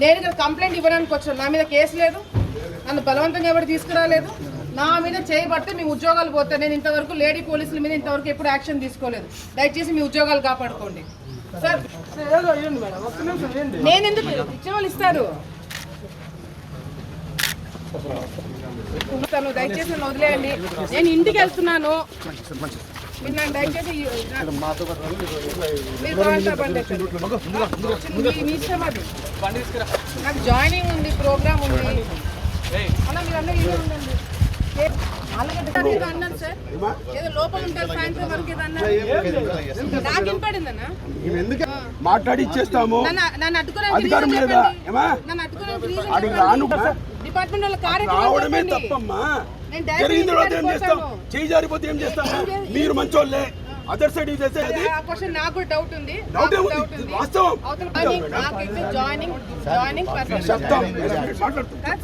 నేను ఇక్కడ కంప్లైంట్ ఇవ్వడానికి వచ్చాను. నా మీద కేసు లేదు, నన్ను బలవంతంగా ఎవరు తీసుకురాలేదు. నా మీద చేయబడితే మీ ఉద్యోగాలు పోతాయి. నేను ఇంతవరకు లేడీ పోలీసుల మీద ఇంతవరకు ఎప్పుడు యాక్షన్ తీసుకోలేదు. దయచేసి మీ ఉద్యోగాలు కాపాడుకోండి సార్. నేను ఎందుకు ఇచ్చేవాళ్ళు ఇస్తారు. దయచేసి నన్ను వదిలేయండి. నేను ఇంటికి వెళ్తున్నాను. మీరు నాకు దయచేసి మీ ఇష్టం అది. నాకు జాయినింగ్ ఉంది, ప్రోగ్రామ్ ఉంది. అలా మీరు అందరూ ఇల్లు ఉండండి. అన్నాను సార్, ఏదో లోపల ఉంటారు సాయంత్రం వరకు ఏదో అన్నారు. నాకు వినపడిందన్నా మాట్లాడి ఇచ్చేస్తాము. నన్ను అడ్డుకోవడానికి డిపార్ట్మెంట్ వాళ్ళ రావడమే తప్పమ్మా. జరిగిన తర్వాత ఏం చేస్తాం? చేయి జారిపోతే ఏం చేస్తాము? మీరు మంచోళ్ళే. అదర్ సైడ్ నాకు కూడా డౌట్ ఉంది.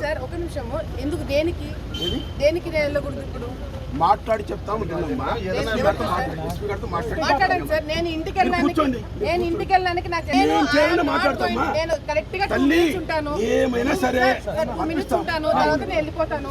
సార్ ఒక నిమిషము, ఎందుకు దేనికి నేను వెళ్ళకూడదు? ఇప్పుడు మాట్లాడి చెప్తాము. మాట్లాడండి సార్. నేను ఇంటికి వెళ్ళడానికి నాకు నేను కరెక్ట్ గా 2 minutes ఉంటాను. ఏమైనా సరే 2 minutes ఉంటాను, తర్వాత నేను వెళ్ళిపోతాను.